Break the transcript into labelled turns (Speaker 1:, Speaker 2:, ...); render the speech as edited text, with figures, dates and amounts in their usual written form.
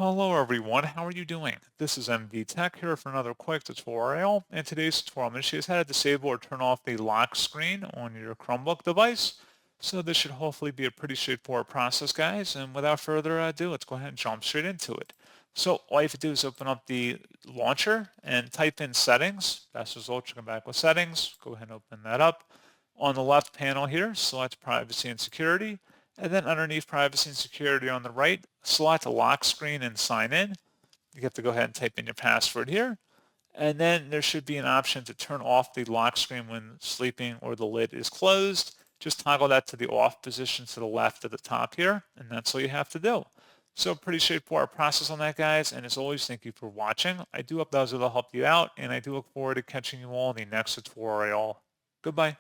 Speaker 1: Hello everyone, how are you doing? This is MD Tech here for another quick tutorial. In today's tutorial, I'm going to show you how to disable or turn off the lock screen on your Chromebook device. So this should hopefully be a pretty straightforward process, guys. And without further ado, let's go ahead and jump straight into it. So all you have to do is open up the launcher and type in settings. Best result, you come back with settings. Go ahead and open that up. On the left panel here, select privacy and security. And then underneath privacy and security on the right, select lock screen and sign in. You have to go ahead and type in your password here. And then there should be an option to turn off the lock screen when sleeping or the lid is closed. Just toggle that to the off position to the left at the top here, and that's all you have to do. So pretty straightforward process on that, guys. And as always, thank you for watching. I do hope that was able to help you out, and I do look forward to catching you all in the next tutorial. Goodbye.